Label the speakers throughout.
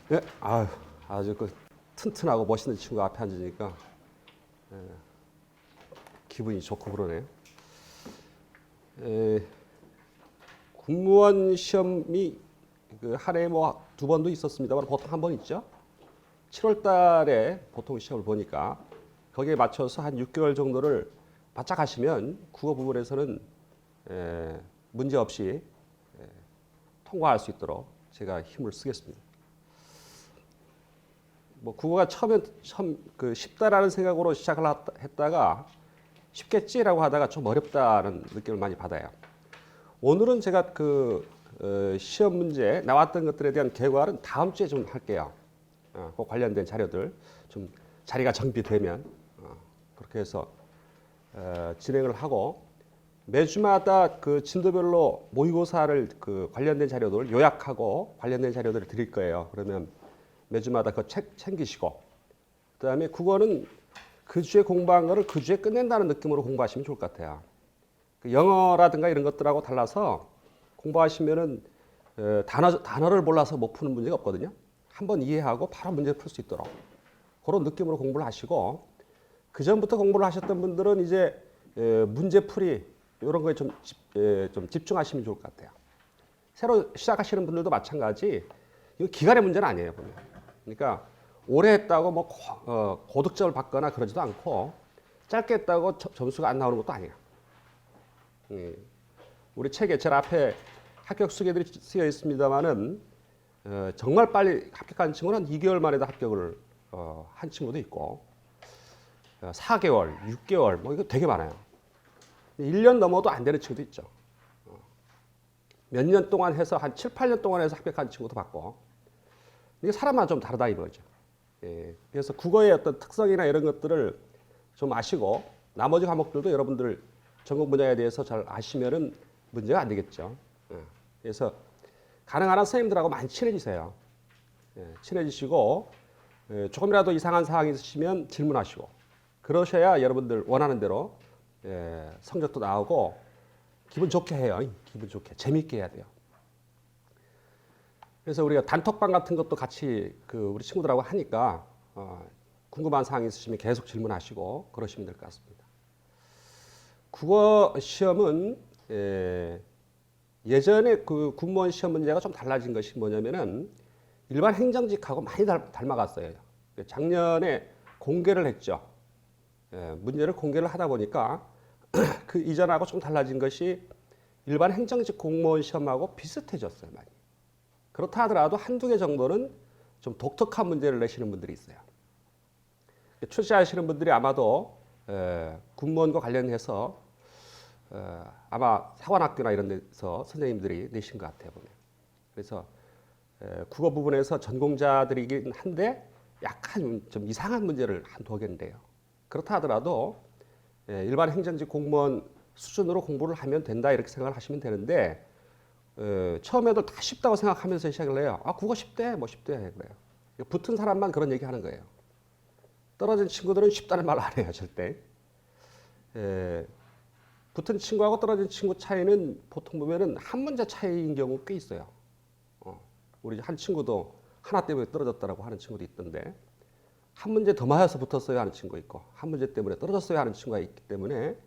Speaker 1: 네, 아주 그 튼튼하고 멋있는 친구 앞에 앉으니까 기분이 좋고 그러네요. 공무원 시험이 그 한 해에 뭐 두 번도 있었습니다만 보통 한 번 있죠. 7월 달에 보통 시험을 보니까 거기에 맞춰서 한 6개월 정도를 바짝 하시면 국어 부분에서는 문제 없이 통과할 수 있도록 제가 힘을 쓰겠습니다. 뭐 국어가 처음 그 쉽다라는 생각으로 시작을 했다가 쉽겠지라고 하다가 좀 어렵다는 느낌을 많이 받아요. 오늘은 제가 그 시험 문제 나왔던 것들에 대한 개괄은 다음 주에 좀 할게요. 그 관련된 자료들 좀 자리가 정비되면 그렇게 해서 진행을 하고 매주마다 그 진도별로 모의고사를 그 관련된 자료들 요약하고 관련된 자료들을 드릴 거예요. 그러면 매주마다 그 책 챙기시고 그다음에 국어는 그 주에 공부한 거를 그 주에 끝낸다는 느낌으로 공부하시면 좋을 것 같아요. 그 영어라든가 이런 것들하고 달라서 공부하시면은 단어를 몰라서 못 푸는 문제가 없거든요. 한번 이해하고 바로 문제 풀 수 있도록 그런 느낌으로 공부를 하시고 그 전부터 공부를 하셨던 분들은 이제 문제풀이 이런 거에 좀 집중하시면 좋을 것 같아요. 새로 시작하시는 분들도 마찬가지. 이거 기간의 문제는 아니에요, 보면. 그러니까 오래 했다고 뭐 고득점을 받거나 그러지도 않고 짧게 했다고 점수가 안 나오는 것도 아니에요. 우리 책에 제일 앞에 합격 수기들이 쓰여 있습니다만은 정말 빨리 합격한 친구는 2개월 만에도 합격을 한 친구도 있고 4개월, 6개월 뭐 이거 되게 많아요. 1년 넘어도 안 되는 친구도 있죠. 몇 년 동안 해서 한 7, 8년 동안 해서 합격한 친구도 봤고 이게 사람마다 좀 다르다 이거죠. 그래서 국어의 어떤 특성이나 이런 것들을 좀 아시고 나머지 과목들도 여러분들 전공 분야에 대해서 잘 아시면은 문제가 안 되겠죠. 그래서 가능한 한 선생님들하고 많이 친해지세요. 친해지시고 조금이라도 이상한 사항이 있으시면 질문하시고 그러셔야 여러분들 원하는 대로 성적도 나오고 기분 좋게 해요. 기분 좋게 재밌게 해야 돼요. 그래서 우리가 단톡방 같은 것도 같이 그 우리 친구들하고 하니까 궁금한 사항이 있으시면 계속 질문하시고 그러시면 될 것 같습니다. 국어 시험은 예전에 그 공무원 시험 문제가 좀 달라진 것이 뭐냐면은 일반 행정직하고 많이 닮아갔어요. 작년에 공개를 했죠. 문제를 공개를 하다 보니까 그 이전하고 좀 달라진 것이 일반 행정직 공무원 시험하고 비슷해졌어요, 많이. 그렇다 하더라도 한두 개 정도는 좀 독특한 문제를 내시는 분들이 있어요. 출제하시는 분들이 아마도 공무원과 관련해서 아마 사관학교나 이런 데서 선생님들이 내신 것 같아요, 보면. 그래서 국어 부분에서 전공자들이긴 한데 약간 좀 이상한 문제를 한두 개인데요. 그렇다 하더라도 일반 행정직 공무원 수준으로 공부를 하면 된다 이렇게 생각을 하시면 되는데 처음에도 다 쉽다고 생각하면서 시작을 해요. 국어 쉽대, 뭐 쉽대 그래요. 붙은 사람만 그런 얘기하는 거예요. 떨어진 친구들은 쉽다는 말 안 해요, 절대. 붙은 친구하고 떨어진 친구 차이는 보통 보면은 한 문제 차이인 경우 꽤 있어요. 우리 한 친구도 하나 때문에 떨어졌다라고 하는 친구도 있던데 한 문제 더 맞아서 붙었어야 하는 친구 있고 한 문제 때문에 떨어졌어야 하는 친구가 있기 때문에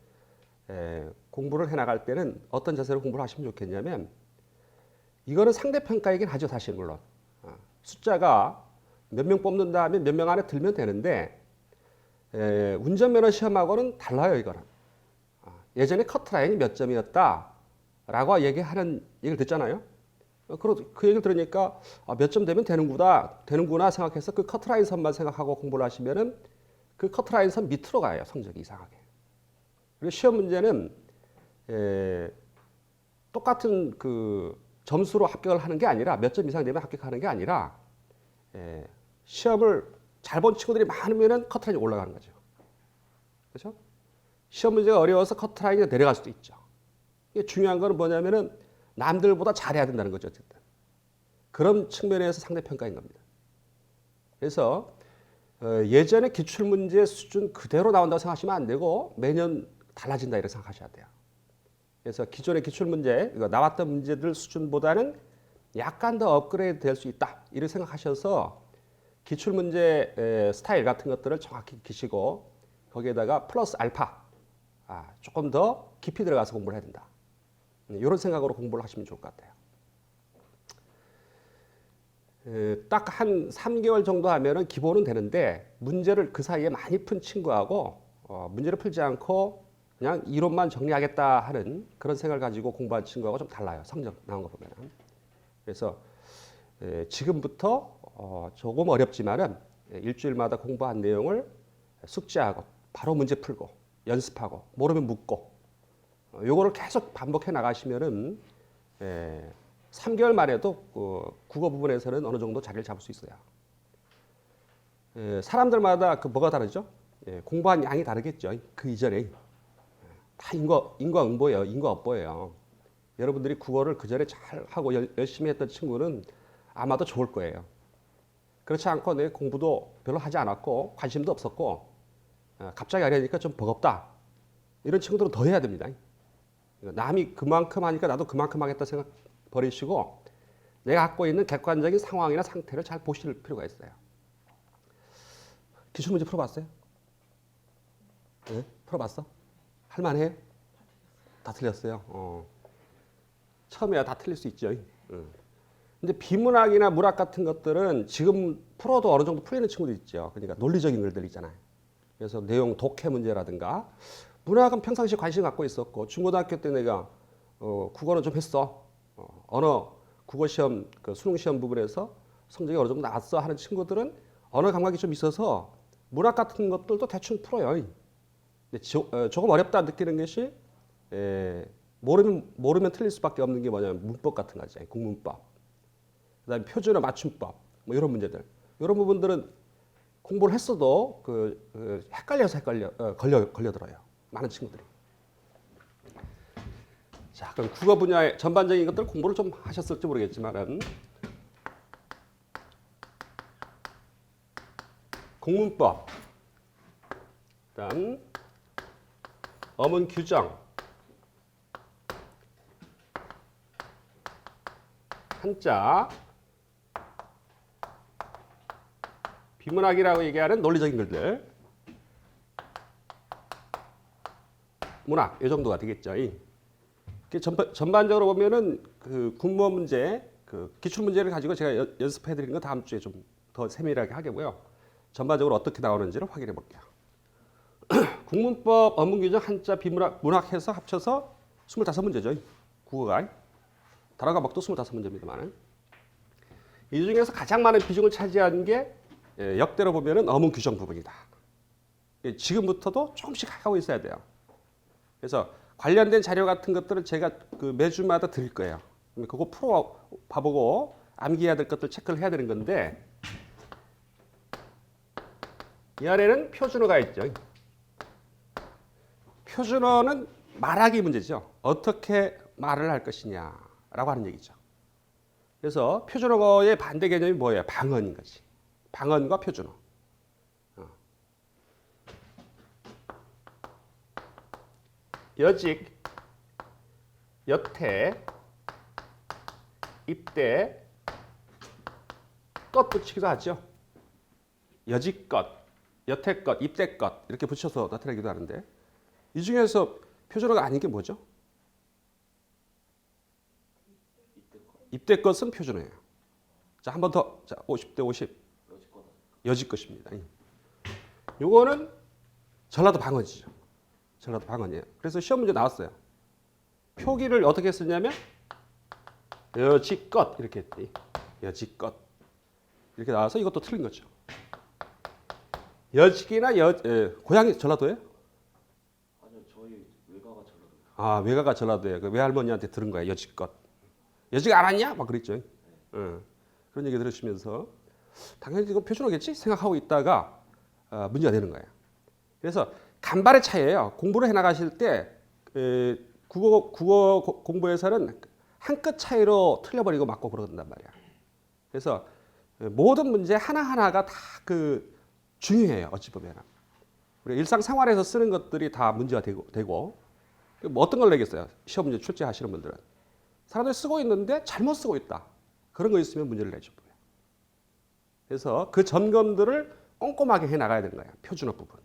Speaker 1: 공부를 해나갈 때는 어떤 자세로 공부를 하시면 좋겠냐면 이거는 상대평가이긴 하죠, 사실 물론. 숫자가 몇 명 뽑는다 하면 몇 명 안에 들면 되는데 운전면허 시험하고는 달라요, 이거는. 예전에 커트라인이 몇 점이었다라고 얘기를 듣잖아요. 그 얘기를 들으니까 몇 점 되면 되는구나 생각해서 그 커트라인 선만 생각하고 공부를 하시면은 그 커트라인 선 밑으로 가요, 성적이 이상하게. 그리고 시험 문제는 똑같은 그 점수로 합격을 하는 게 아니라 몇 점 이상 되면 합격하는 게 아니라 시험을 잘 본 친구들이 많으면은 커트라인이 올라가는 거죠. 그렇죠? 시험 문제가 어려워서 커트라인이 내려갈 수도 있죠. 이게 중요한 건 뭐냐면은 남들보다 잘해야 된다는 거죠, 어쨌든. 그런 측면에서 상대평가인 겁니다. 그래서 예전에 기출문제 수준 그대로 나온다고 생각하시면 안 되고 매년 달라진다 이렇게 생각하셔야 돼요. 그래서 기존의 기출문제, 나왔던 문제들 수준보다는 약간 더 업그레이드 될 수 있다. 이렇게 생각하셔서 기출문제 스타일 같은 것들을 정확히 익히시고 거기에다가 플러스 알파 조금 더 깊이 들어가서 공부를 해야 된다. 이런 생각으로 공부를 하시면 좋을 것 같아요. 딱 한 3개월 정도 하면은 기본은 되는데 문제를 그 사이에 많이 푼 친구하고 문제를 풀지 않고 그냥 이론만 정리하겠다 하는 그런 생각을 가지고 공부한 친구하고 좀 달라요. 성적 나온 거 보면은. 그래서 지금부터 조금 어렵지만은 일주일마다 공부한 내용을 숙지하고 바로 문제 풀고 연습하고 모르면 묻고 요거를 계속 반복해 나가시면은 3개월 만에도 국어 부분에서는 어느 정도 자리를 잡을 수 있어요. 사람들마다 그 뭐가 다르죠? 공부한 양이 다르겠죠. 그 이전에 다 인과응보예요. 인과업보예요. 여러분들이 국어를 그 전에 잘 하고 열심히 했던 친구는 아마도 좋을 거예요. 그렇지 않고 내 공부도 별로 하지 않았고 관심도 없었고 갑자기 하려니까 좀 버겁다. 이런 친구들은 더 해야 됩니다. 남이 그만큼 하니까 나도 그만큼 하겠다 생각 버리시고 내가 갖고 있는 객관적인 상황이나 상태를 잘 보실 필요가 있어요. 기출문제 풀어봤어요? 네? 풀어봤어? 할만해요? 다 틀렸어요. 처음에야 다 틀릴 수 있죠. 근데 비문학이나 문학 같은 것들은 지금 풀어도 어느 정도 풀리는 친구들 있죠. 그러니까 논리적인 글들 있잖아요. 그래서 내용 독해 문제라든가 문학은 평상시에 관심 갖고 있었고 중고등학교 때 내가 국어는 좀 했어. 언어 국어 시험 그 수능 시험 부분에서 성적이 어느 정도 나왔어 하는 친구들은 언어 감각이 좀 있어서 문학 같은 것들도 대충 풀어요. 근데 조금 어렵다 느끼는 것이 모르면 틀릴 수밖에 없는 게 뭐냐면 문법 같은 거죠. 국문법. 그다음에 표준어 맞춤법 뭐 이런 문제들. 이런 부분들은 공부를 했어도 헷갈려서 걸려들어요. 많은 친구들이. 자, 그럼 국어 분야의 전반적인 것들 공부를 좀 하셨을지 모르겠지만은 공문법, 그다음 어문 규정, 한자, 비문학이라고 얘기하는 논리적인 글들, 문학 이 정도가 되겠죠. 전반적으로 보면은 그 군무원 문제, 그 기출 문제를 가지고 제가 연습해드린 거 다음 주에 좀 더 세밀하게 하겠고요. 전반적으로 어떻게 나오는지를 확인해 볼게요. 국문법, 어문규정, 한자, 비문학, 문학 해서 합쳐서 25문제죠. 국어가. 단어 과목도 25문제입니다만. 이 중에서 가장 많은 비중을 차지하는 게 역대로 보면은 어문규정 부분이다. 지금부터도 조금씩 하고 있어야 돼요. 그래서 관련된 자료 같은 것들은 제가 그 매주마다 드릴 거예요. 그거 풀어 봐보고 암기해야 될 것들 체크를 해야 되는 건데 이 안에는 표준어가 있죠. 표준어는 말하기 문제죠. 어떻게 말을 할 것이냐라고 하는 얘기죠. 그래서 표준어의 반대 개념이 뭐예요? 방언인 거지. 방언과 표준어. 여직, 여태, 입대, 것 붙이기도 하죠. 여직것, 여태것, 입대것 이렇게 붙여서 나타내기도 하는데 이 중에서 표준어가 아닌 게 뭐죠? 입대것은 표준어예요. 자, 한 번 더. 자, 50대 50. 여직것입니다. 요거는 전라도 방언이죠. 전라도 방언이에요. 그래서 시험 문제 나왔어요. 표기를 어떻게 쓰냐면 여지껏 이렇게 했더니 여지껏 이렇게 나와서 이것도 틀린 거죠. 여직이나 고향이 전라도예요?
Speaker 2: 아니요, 저희 외가가 전라도예요.
Speaker 1: 아, 외가가 전라도예요. 그 외할머니한테 들은 거예요. 여지껏. 여직 안 왔냐? 막 그랬죠. 네. 그런 얘기 들으시면서 당연히 이거 표준어겠지 생각하고 있다가 문제가 되는 거예요. 그래서 간발의 차이예요. 공부를 해나가실 때 국어 공부에서는 한 끗 차이로 틀려버리고 맞고 그런단 말이야. 그래서 모든 문제 하나하나가 다 중요해요. 어찌 보면. 우리 일상생활에서 쓰는 것들이 다 문제가 되고 뭐 어떤 걸 내겠어요. 시험 문제 출제하시는 분들은. 사람들이 쓰고 있는데 잘못 쓰고 있다. 그런 거 있으면 문제를 내죠. 그래서 그 점검들을 꼼꼼하게 해 나가야 되는 거예요. 표준어 부분.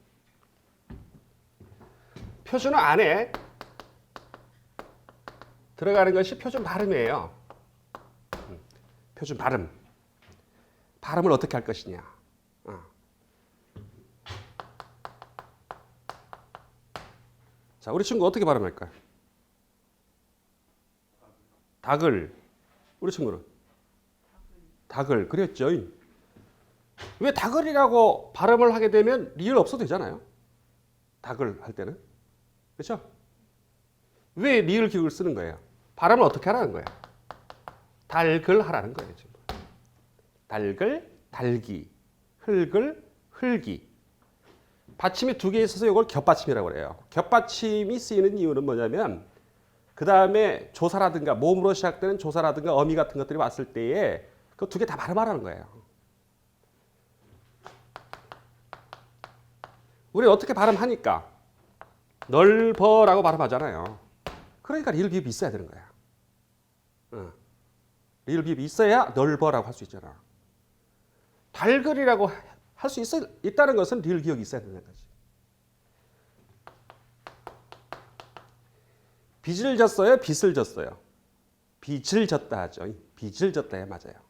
Speaker 1: 표준어 안에 들어가는 것이 표준 발음이에요. 표준 발음. 발음을 어떻게 할 것이냐. 자, 우리 친구 어떻게 발음할까요? 닭을. 우리 친구는? 닭을. 그랬죠. 왜 닭을이라고 발음을 하게 되면 리을 없어도 되잖아요. 닭을 할 때는. 그렇죠? 왜 리을 기억을 쓰는 거예요? 발음을 어떻게 하라는 거예요? 닭을 하라는 거예요. 지금. 닭을, 달기, 흙을, 흘기. 받침이 두 개 있어서 이걸 겹받침이라고 그래요. 겹받침이 쓰이는 이유는 뭐냐면 그 다음에 조사라든가 몸으로 시작되는 조사라든가 어미 같은 것들이 왔을 때에 그 두 개 다 발음하라는 거예요. 우리 어떻게 발음하니까 넓어라고 발음하잖아요. 그러니까 리을 비읍이 있어야 되는 거야. 리을 비읍이 있어야 넓어라고 할 수 있잖아. 달글이라고 할 수 있다는 것은 리을 기억이 있어야 된다는 거지. 빚을 졌어요? 빚을 졌어요? 빚을 졌다 하죠. 빚을 졌다 해 맞아요.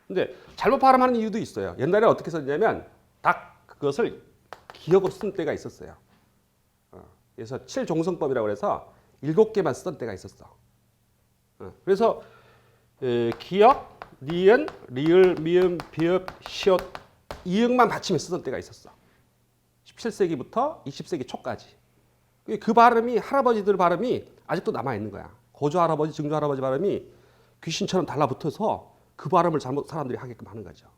Speaker 1: 근데 잘못 발음하는 이유도 있어요. 옛날에 어떻게 썼냐면 딱 그것을 기억으로 쓴 때가 있었어요. 그래서 7종성법이라고 해서 7개만 쓰던 때가 있었어. 그래서 기역, 니은, 리을, 미음, 비읍, 시옷, 이응만 받침에 쓰던 때가 있었어. 17세기부터 20세기 초까지. 그 발음이 할아버지들 발음이 아직도 남아있는 거야. 고조 할아버지, 증조 할아버지 발음이 귀신처럼 달라붙어서 그 발음을 잘못 사람들이 하게끔 하는 거죠.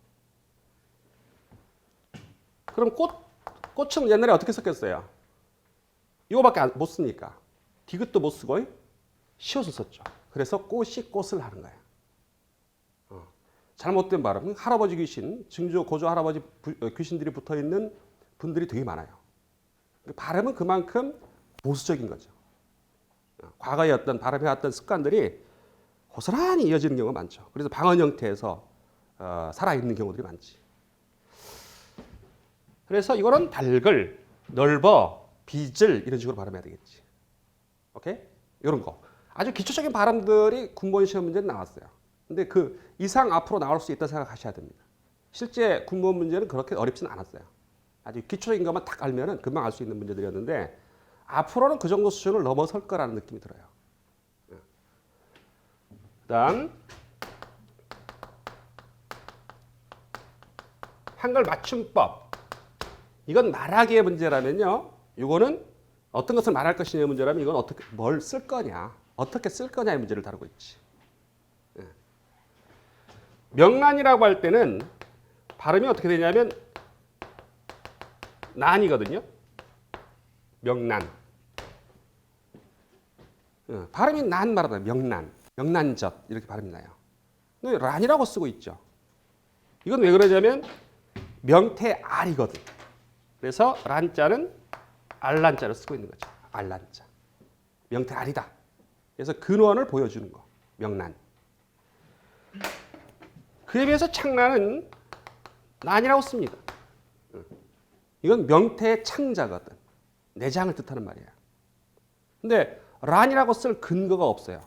Speaker 1: 그럼 꽃은 옛날에 어떻게 썼겠어요? 이거밖에 못 쓰니까. 디귿도 못 쓰고 시옷을 썼죠. 그래서 꽃이 꽃을 하는 거예요. 잘못된 발음. 할아버지 귀신, 증조, 고조 할아버지 귀신들이 붙어있는 분들이 되게 많아요. 발음은 그만큼 보수적인 거죠. 과거에 어떤 발음해왔던 습관들이 고스란히 이어지는 경우가 많죠. 그래서 방언 형태에서 살아있는 경우들이 많지. 그래서 이거는 달글, 넓어, 빚을 이런 식으로 발음해야 되겠지. 오케이? 이런 거. 아주 기초적인 발음들이 군무원 시험 문제는 나왔어요. 근데 그 이상 앞으로 나올 수 있다 생각하셔야 됩니다. 실제 군무원 문제는 그렇게 어렵지는 않았어요. 아주 기초적인 것만 딱 알면은 금방 알 수 있는 문제들이었는데 앞으로는 그 정도 수준을 넘어설 거라는 느낌이 들어요. 그다음 한글 맞춤법. 이건 말하기의 문제라면요. 이거는 어떤 것을 말할 것이냐의 문제라면 이건 어떻게 뭘 쓸 거냐, 어떻게 쓸 거냐의 문제를 다루고 있지. 명란이라고 할 때는 발음이 어떻게 되냐면 난이거든요. 명란. 발음이 난 말하다. 명란, 명란젓 이렇게 발음이 나요. 근데 란이라고 쓰고 있죠. 이건 왜 그러냐면 명태알이거든. 그래서 란자는 알란자를 쓰고 있는 거죠. 알란자. 명태알이다. 그래서 근원을 보여주는 거. 명란. 그에 비해서 창란은 난이라고 씁니다. 이건 명태의 창자거든. 내장을 뜻하는 말이야. 근데 란이라고 쓸 근거가 없어요.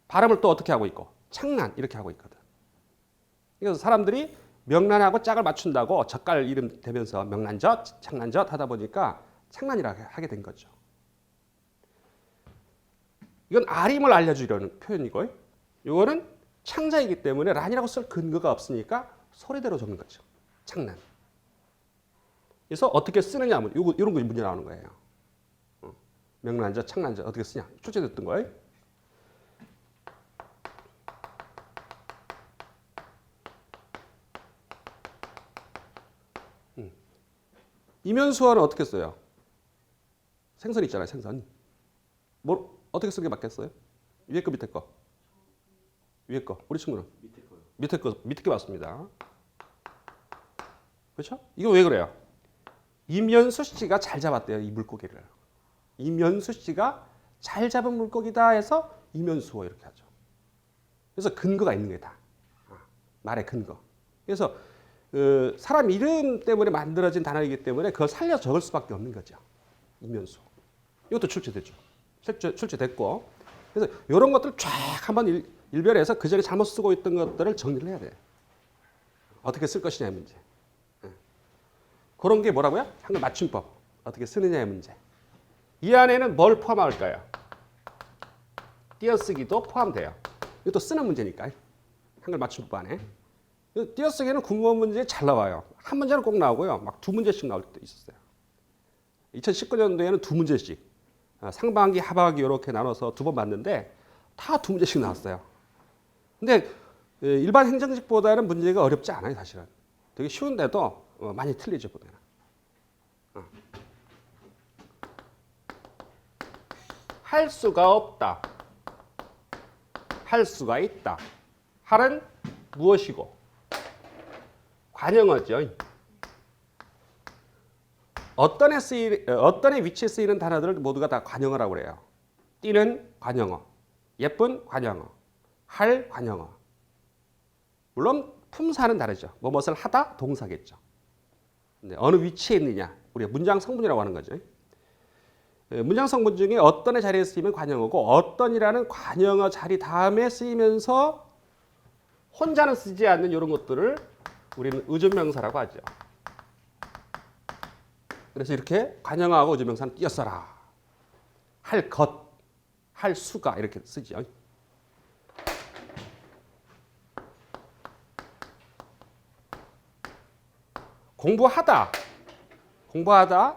Speaker 1: 발음을 또 어떻게 하고 있고 창란 이렇게 하고 있거든. 그래서 사람들이 명란하고 짝을 맞춘다고 젓갈 이름 대면서 명란젓, 창란젓 하다 보니까 창란이라고 하게 된 거죠. 이건 아림을 알려주려는 표현이고 이거는 창자이기 때문에 란이라고 쓸 근거가 없으니까 소리대로 적는 거죠. 창란. 그래서 어떻게 쓰느냐 하면 이런 거 문제 나오는 거예요. 명란젓, 창란젓 어떻게 쓰냐. 출제됐던 거예요. 이면수어는 어떻게 써요? 생선 있잖아요, 생선. 뭘 어떻게 쓰는 게 맞겠어요? 위에 거, 밑에 거. 위에 거. 우리 친구는
Speaker 2: 밑에 거요.
Speaker 1: 밑에 거, 밑에 게 맞습니다. 그렇죠? 이거 왜 그래요? 이면수 씨가 잘 잡았대요, 이 물고기를. 이면수 씨가 잘 잡은 물고기다 해서 이면수어 이렇게 하죠. 그래서 근거가 있는 거예요, 다. 말의 근거. 그래서 사람 이름 때문에 만들어진 단어이기 때문에 그걸 살려 적을 수밖에 없는 거죠. 이면수. 이것도 출제됐죠. 출제됐고. 그래서 이런 것들 쫙 한번 일별해서 그 전에 잘못 쓰고 있던 것들을 정리를 해야 돼요. 어떻게 쓸 것이냐의 문제. 그런 게 뭐라고요? 한글 맞춤법. 어떻게 쓰느냐의 문제. 이 안에는 뭘 포함할까요? 띄어쓰기도 포함돼요. 이것도 쓰는 문제니까. 한글 맞춤법 안에. 띄어쓰기는 국문 문제에 잘 나와요. 한 문제는 꼭 나오고요. 막 두 문제씩 나올 때도 있었어요. 2019년도에는 두 문제씩. 상반기, 하반기 이렇게 나눠서 두 번 봤는데 다 두 문제씩 나왔어요. 근데 일반 행정직보다는 문제가 어렵지 않아요, 사실은. 되게 쉬운데도 많이 틀리죠, 보면. 할 수가 없다. 할 수가 있다. 할은 무엇이고? 관형어죠. 어떤 애 위치에 쓰이는 단어들을 모두가 다 관형어라고 그래요. 띠는 관형어, 예쁜 관형어, 할 관형어. 물론 품사는 다르죠. 무엇을 하다 동사겠죠. 근데 어느 위치에 있느냐, 우리가 문장 성분이라고 하는 거죠. 문장 성분 중에 어떤의 자리에 쓰이면 관형어고 어떤이라는 관형어 자리 다음에 쓰이면서 혼자는 쓰지 않는 이런 것들을 우리는 의존명사라고 하죠. 그래서 이렇게 관형어하고 의존명사는 띄어써라. 할 것, 할 수가 이렇게 쓰죠. 공부하다,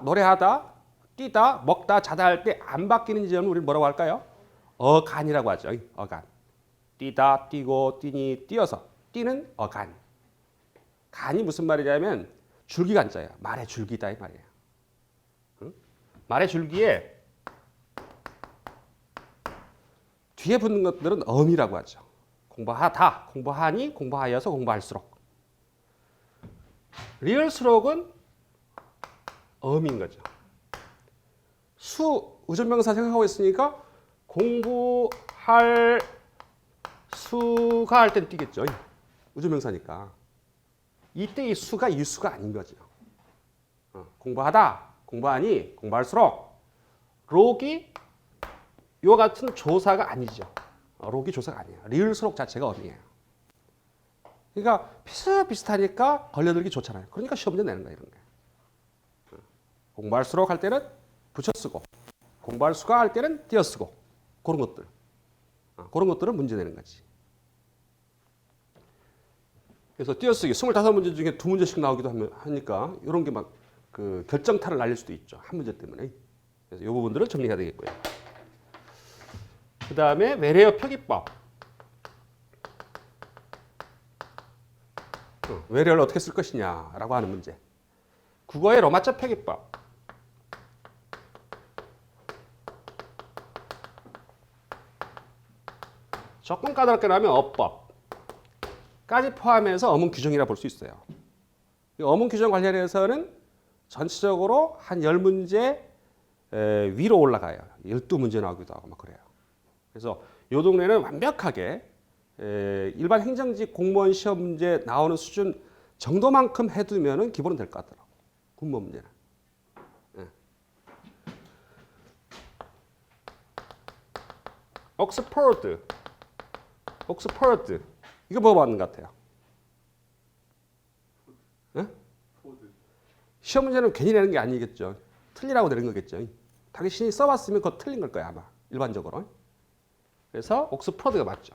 Speaker 1: 노래하다, 뛰다, 먹다, 자다 할 때 안 바뀌는 지점을 우리는 뭐라고 할까요? 어간이라고 하죠. 어간. 뛰다, 뛰고, 뛰니, 뛰어서. 뛰는 어간. 간이 무슨 말이냐면 줄기간자예요. 말의 줄기다 이 말이에요. 응? 말의 줄기에 뒤에 붙는 것들은 어미라고 하죠. 공부하다, 공부하니, 공부하여서, 공부할수록. 리을수록은 어미인 거죠. 수, 의존명사 생각하고 있으니까 공부할 수가 할 땐 뛰겠죠. 의존명사니까. 이때 이 수가 이 수가 아닌 거죠. 공부하다, 공부하니, 공부할수록. 록이 이와 같은 조사가 아니죠. 록이 조사가 아니에요. 리을수록 자체가 어미예요. 그러니까 비슷비슷하니까 걸려들기 좋잖아요. 그러니까 시험 문제 내는 거예요. 이런 거. 공부할수록 할 때는 붙여쓰고 공부할 수가 할 때는 띄어쓰고 그런 것들. 그런 것들을 문제 내는 거지. 그래서 띄어쓰기 25문제 중에 두 문제씩 나오기도 하니까 이런 게 막 그 결정타를 날릴 수도 있죠. 한 문제 때문에. 그래서 이 부분들을 정리해야 되겠고요. 그 다음에 외래어 표기법. 외래어를 어떻게 쓸 것이냐라고 하는 문제. 국어의 로마자 표기법. 조금 까다롭게 나오면 어법까지 포함해서 어문 규정이라 볼 수 있어요. 이 어문 규정 관련해서는 전체적으로 한 10문제 위로 올라가요. 12문제 나오기도 하고 막 그래요. 그래서 이 동네는 완벽하게 일반 행정직 공무원 시험 문제 나오는 수준 정도만큼 해두면 기본은 될 것 같더라고요. 군무원 문제는. 옥스퍼드. 이거 뭐 받는 것 같아요? 시험 문제는 괜히 내는 게 아니겠죠. 틀리라고 내는 거겠죠. 당신이 써봤으면 그거 틀린 걸 거야 아마 일반적으로. 그래서 옥스퍼드가 맞죠.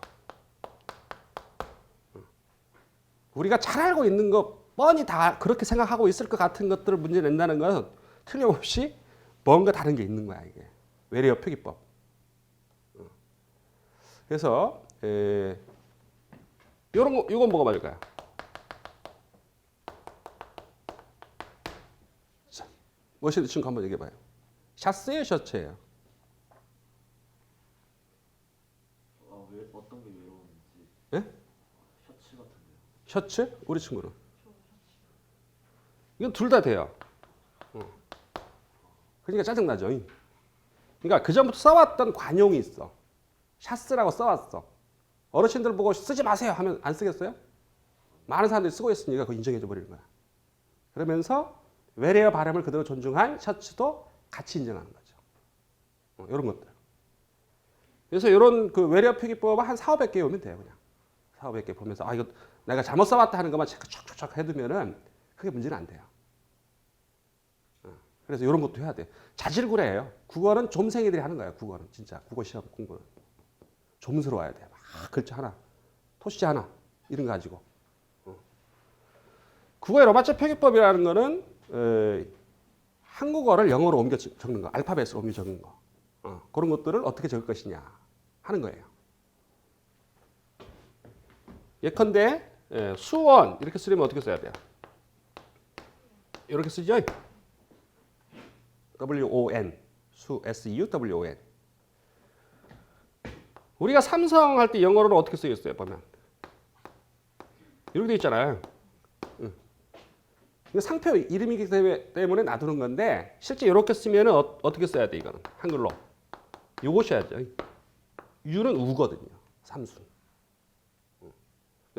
Speaker 1: 우리가 잘 알고 있는 거 뻔히 다 그렇게 생각하고 있을 것 같은 것들을 문제 낸다는 건 틀림없이 뭔가 다른 게 있는 거야 이게. 외래어 표기법. 그래서 이건 뭐가 맞을까요? 무엇이 친구 한번 얘기해봐요. 샤스예요, 셔츠예요?
Speaker 2: 왜 어떤 게 외로운지.
Speaker 1: 예?
Speaker 2: 셔츠 같은데요.
Speaker 1: 셔츠? 우리 친구는? 이건 둘 다 돼요. 그러니까 짜증나죠. 그러니까 그 전부터 써왔던 관용이 있어. 샤스라고 써왔어. 어르신들 보고 쓰지 마세요 하면 안 쓰겠어요? 많은 사람들이 쓰고 있으니까 그거 인정해 줘 버리는 거야. 그러면서 외래어 발음을 그대로 존중한 셔츠도 같이 인정하는 거죠. 이런 것들. 그래서 이런 그 외래어 표기법을 한 4,500개 외우면 돼요. 그냥 4,500개 보면서 이거 내가 잘못 써봤다 하는 것만 체크 촉촉촉 해두면은 크게 문제는 안 돼요. 그래서 이런 것도 해야 돼요. 자질구레예요. 국어는 좀생이들이 하는 거예요. 국어는 진짜 국어 시험 공부는 좀스러워야 돼요. 막 글자 하나, 토시지 하나 이런 거 가지고. 국어의 로마자 표기법이라는 거는 한국어를 영어로 옮겨 적는 거, 알파벳으로 옮겨 적는 거. 그런 것들을 어떻게 적을 것이냐 하는 거예요. 예컨대 수원 이렇게 쓰려면 어떻게 써야 돼요? 이렇게 쓰죠? WON, SUWON. 우리가 삼성 할 때 영어로는 어떻게 쓰였어요? 보면 이렇게 돼 있잖아요. 이거 상표 이름이기 때문에 놔두는 건데 실제 이렇게 쓰면 어떻게 써야 돼? 이거는 한글로 요것이야죠. 유는 우거든요. 삼수.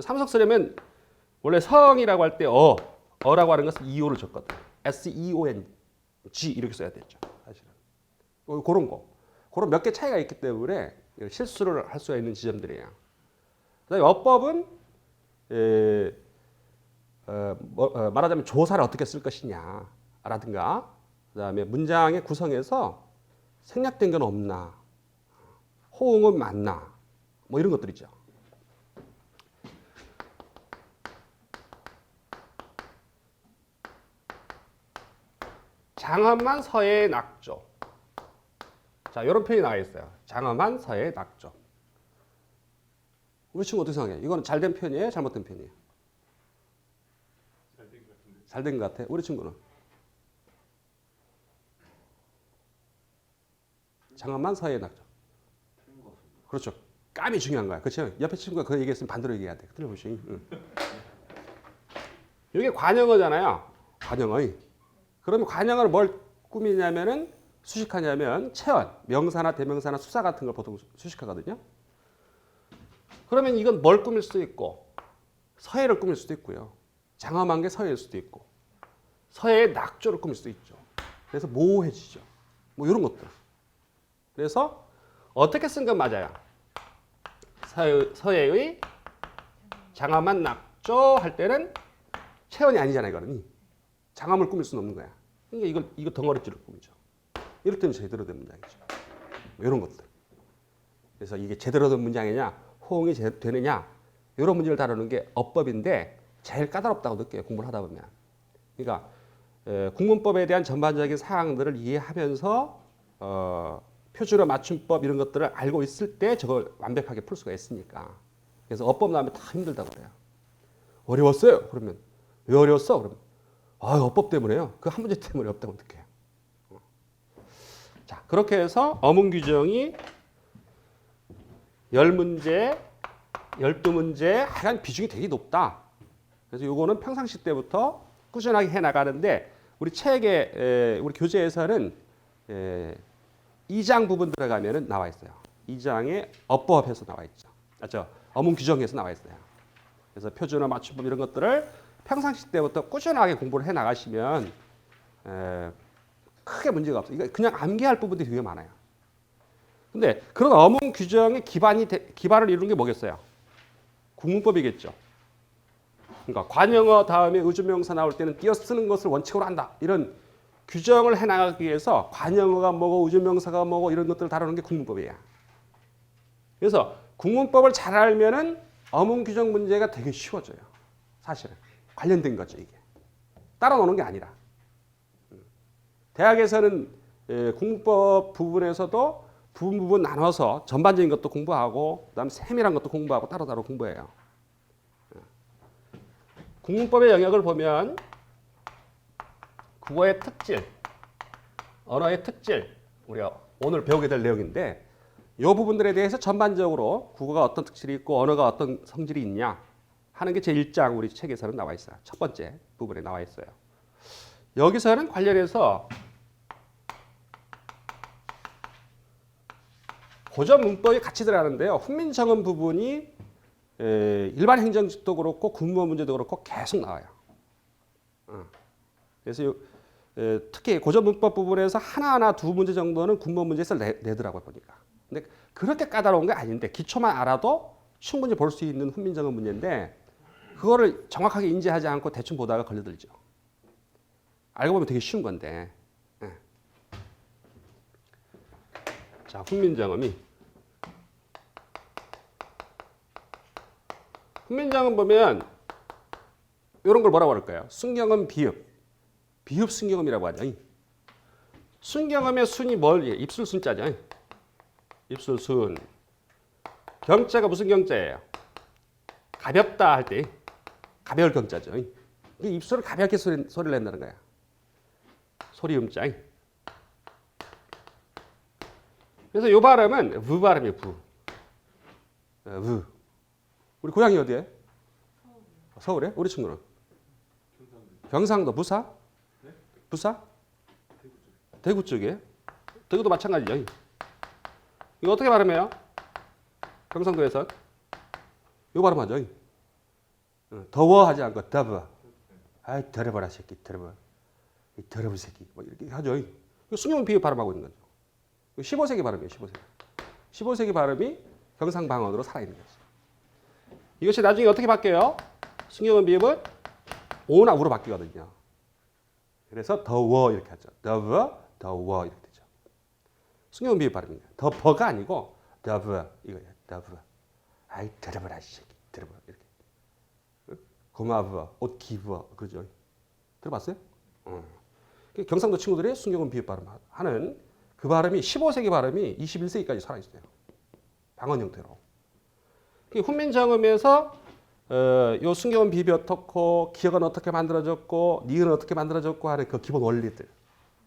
Speaker 1: 삼성 쓰려면 원래 성이라고 할 때 어라고 하는 것은 EO를 적거든. SEONG 이렇게 써야 되죠. 사실은 그런 거, 그런 몇 개 차이가 있기 때문에 실수를 할 수가 있는 지점들이에요. 그다음에 어법은 말하자면 조사를 어떻게 쓸 것이냐라든가, 그다음에 문장의 구성에서 생략된 건 없나, 호응은 맞나, 뭐 이런 것들이죠. 장엄한 서예의 낙조. 자, 이런 표현이 나와 있어요. 장엄한 서예의 낙조. 우리 친구 어떻게 생각해요? 이건 잘된 표현이에요? 잘못된 표현이에요? 잘된 것 같아. 우리 친구는? 장엄한 서예의 낙조. 그렇죠. 감이 중요한 거야. 그렇죠? 옆에 친구가 그 얘기했으면 반대로 얘기해야 돼. 틀려보시. 이게 관영어잖아요. 관영어. 그러면 관영어를 뭘 꾸미냐면은 수식하냐면 체언, 명사나 대명사나 수사 같은 걸 보통 수식하거든요. 그러면 이건 뭘 꾸밀 수도 있고 서예를 꾸밀 수도 있고요. 장엄한 게 서예일 수도 있고 서예의 낙조를 꾸밀 수도 있죠. 그래서 모호해지죠. 뭐 이런 것들. 그래서 어떻게 쓴 건 맞아요. 서예의 장엄한 낙조 할 때는 체언이 아니잖아요. 이거는 장엄을 꾸밀 수는 없는 거야. 그러니까 이거 덩어리줄을 꾸미죠. 이럴 때는 제대로 된 문장이죠. 뭐 이런 것들. 그래서 이게 제대로 된 문장이냐, 호응이 되느냐, 이런 문제를 다루는 게 어법인데 제일 까다롭다고 느껴요. 공부를 하다 보면. 그러니까 국문법에 대한 전반적인 사항들을 이해하면서 표준어 맞춤법 이런 것들을 알고 있을 때 저걸 완벽하게 풀 수가 있으니까. 그래서 어법 나오면 다 힘들다고 그래요. 어려웠어요. 그러면 왜 어려웠어? 그러면 어법 때문에요. 그 한 문제 때문에 없다고 느껴요. 자, 그렇게 해서 어문 규정이 10문제, 12문제 하여간 비중이 되게 높다. 그래서 요거는 평상시 때부터 꾸준하게 해 나가는데 우리 책에 우리 교재에서는 2장 부분 들어가면은 나와 있어요. 2장에 어법에서 나와 있죠. 어문 규정에서 나와 있어요. 그래서 표준어 맞춤법 이런 것들을 평상시 때부터 꾸준하게 공부를 해 나가시면 크게 문제가 없어요. 이거 그냥 암기할 부분들이 되게 많아요. 근데 그런 어문 규정의 기반을 이루는 게 뭐겠어요? 국문법이겠죠. 그러니까 관영어 다음에 의주명사 나올 때는 띄어 쓰는 것을 원칙으로 한다. 이런 규정을 해 나가기 위해서 관영어가 뭐고 의주명사가 뭐고 이런 것들을 다루는 게 국문법이에요. 그래서 국문법을 잘 알면은 어문 규정 문제가 되게 쉬워져요. 사실은 관련된 거죠, 이게. 따라 노는 게 아니라. 대학에서는 국문법 부분에서도 부분 나눠서 전반적인 것도 공부하고 그다음에 세밀한 것도 공부하고 따로따로 공부해요. 국문법의 영역을 보면 국어의 특질, 언어의 특질, 우리가 오늘 배우게 될 내용인데 이 부분들에 대해서 전반적으로 국어가 어떤 특질이 있고 언어가 어떤 성질이 있냐 하는 게 제1장 우리 책에서는 나와 있어요. 첫 번째 부분에 나와 있어요. 여기서는 관련해서 고전 문법이 같이 들어가는데요. 훈민정음 부분이 일반 행정직도 그렇고 군무원 문제도 그렇고 계속 나와요. 그래서 특히 고전문법 부분에서 하나하나 두 문제 정도는 군무원 문제에서 내더라고요 보니까. 근데 그렇게 까다로운 게 아닌데 기초만 알아도 충분히 볼 수 있는 훈민정음 문제인데 그거를 정확하게 인지하지 않고 대충 보다가 걸려들죠. 알고 보면 되게 쉬운 건데. 예. 자, 훈민정음이 훈민정음 보면 이런 걸 뭐라고 할까요? 순경음 비읍. 비읍 순경음이라고 하죠. 순경음의 순이 뭘? 입술 순자죠. 입술 순. 경자가 무슨 경자예요? 가볍다 할 때 가벼울 경자죠. 입술을 가볍게 소리를 낸다는 거야. 소리 음자. 그래서 이 발음은 부 발음이에요. 부. 부. 우리 고향이 어디에? 서울에? 우리 친구는? 경상도. 부사? 부사? 대구 쪽에. 대구도 마찬가지죠. 이거 어떻게 발음해요? 경상도에서 이거 발음하죠. 더워 하지 않고 더워. 아이 더러워라 새끼 더러워. 이 더러운 새끼 뭐 이렇게 하죠. 이거 순경 비읍 발음하고 있는 거죠. 15세기 발음이에요. 15세기. 15세기 발음이 경상방언으로 살아있는 거죠. 이것이 나중에 어떻게 바뀌어요? 순경음 비읍은 오나 우로 바뀌거든요. 그래서 더워 이렇게 하죠. 더워 이렇게 되죠. 순경음 비읍 발음입니다. 더버가 아니고 더워 이거예요. 더워. 아이 더러워라 새끼 더러워 이렇게. 고마워 옷 기부어 그러죠. 들어봤어요? 경상도 친구들이 순경음 비읍 발음하는 그 발음이 15세기 발음이 21세기까지 살아있어요. 방언 형태로. 훈민정음에서 요 순경음 비읍이 어떻고 기역은 어떻게 만들어졌고 니은 어떻게 만들어졌고 하는 그 기본 원리들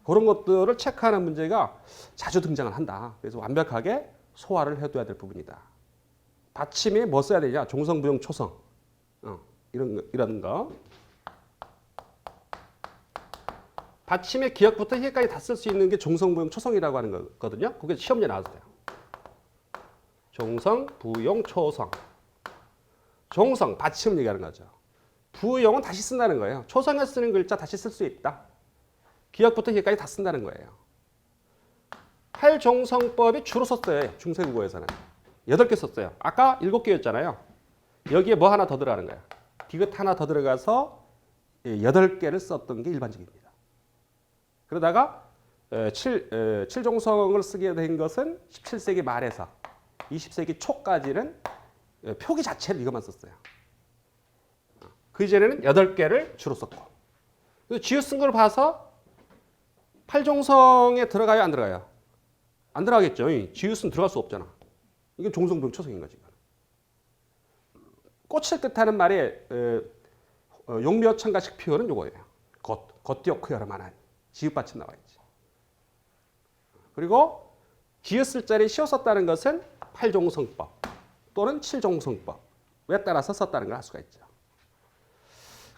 Speaker 1: 그런 것들을 체크하는 문제가 자주 등장을 한다. 그래서 완벽하게 소화를 해둬야 될 부분이다. 받침에 뭐 써야 되냐? 종성, 부용, 초성 이런 거. 받침의 기역부터 희까지 다 쓸 수 있는 게 종성, 부용, 초성이라고 하는 거거든요. 그게 시험 문제 나왔어요. 종성, 부용, 초성. 종성, 받침 얘기하는 거죠. 부용은 다시 쓴다는 거예요. 초성에 쓰는 글자 다시 쓸 수 있다. 기역부터 희까지 다 쓴다는 거예요. 팔종성법이 주로 썼어요. 중세국어에서는. 8개 썼어요. 아까 7개였잖아요. 여기에 뭐 하나 더 들어가는 거예요. 디귿 하나 더 들어가서 8개를 썼던 게 일반적입니다. 그러다가 7종성을 쓰게 된 것은 17세기 말에서 20세기 초까지는 표기 자체를 이것만 썼어요. 그 이전에는 8개를 주로 썼고. 지읒 쓴 걸 봐서 8종성에 들어가요? 안 들어가요? 안 들어가겠죠. 지읒은 들어갈 수 없잖아. 이게 종성부용 초성인 거지. 꽃을 뜻하는 말의 용묘천가식 표현은 요거예요. 겉띄어 크여만한 지읒 받침 나와 있지. 그리고 지읒 쓸 자리에 씌워 썼다는 것은 8종성법 또는 7종성법에 따라서 썼다는 걸 알 수가 있죠.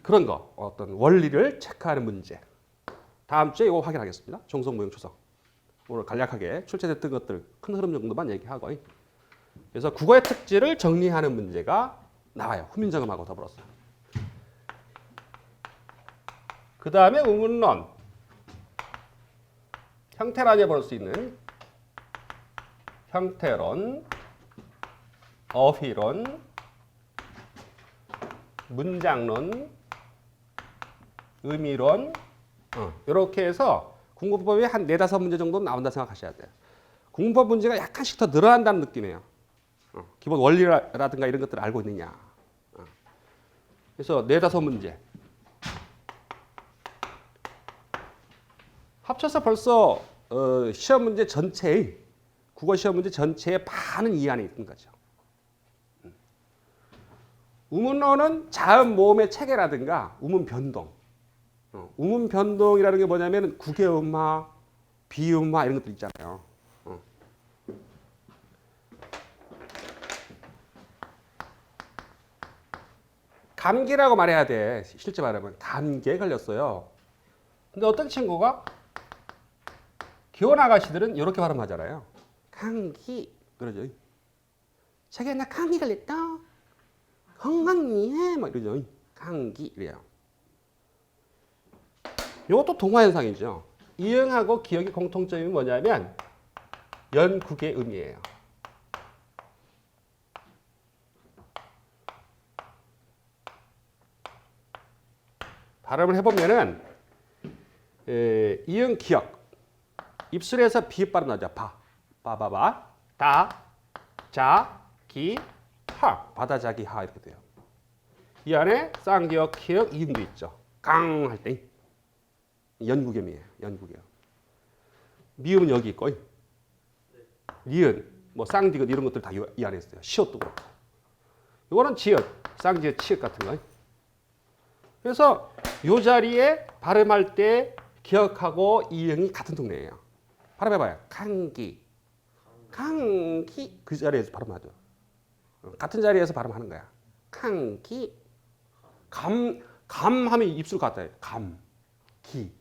Speaker 1: 그런 거 어떤 원리를 체크하는 문제. 다음 주에 이거 확인하겠습니다. 종성부용 초성. 오늘 간략하게 출제됐던 것들 큰 흐름 정도만 얘기하고 그래서 국어의 특질을 정리하는 문제가 나와요. 훈민정음하고 더불어서. 그 다음에 의문론. 형태란에 볼 수 있는 형태론, 어휘론, 문장론, 의미론 이렇게 해서 국문법이 한 4-5문제 정도 나온다 생각하셔야 돼요. 국문법 문제가 약간씩 더 늘어난다는 느낌이에요. 기본 원리라든가 이런 것들을 알고 있느냐. 그래서 4-5문제. 합쳐서 벌써 시험 문제 전체의 국어 시험 문제 전체의 반은 이 안에 있는 거죠. 우문론은 자음 모음의 체계라든가 우문 변동. 우문 변동이라는 게 뭐냐면 국외음화, 비음화 이런 것들 있잖아요. 감기라고 말해야 돼. 실제 말하면 감기에 걸렸어요. 근데 어떤 친구가 기혼 아가씨들은 이렇게 발음하잖아요. 감기 그러죠. 자기야 나 감기 걸렸다. 헝강이해 막 이러죠. 강기 이래요. 이것도 동화 현상이죠. 이응하고 기억의 공통점이 뭐냐면 연국의 의미예요. 발음을 해보면은 이응 기억 입술에서 비읍 발음 나죠. 바바바 다 자 기 하 바다 자기 하 이렇게 돼요. 이 안에 쌍기역 기역 이응도 있죠. 강 할 때 연국음이에요. 연국이요. 미음은 여기 있고 니은 뭐 쌍디귿 이런 것들 다 이 안에 있어요. 시옷도 그렇고. 이거는 지읒 쌍지읒 치읒 같은 거. 그래서 이 자리에 발음할 때 기억하고 이응이 같은 동네예요. 발음해봐요. 강기 강기 그 자리에서 발음하죠. 같은 자리에서 발음하는 거야. 강기 감하면 입술 같아요. 기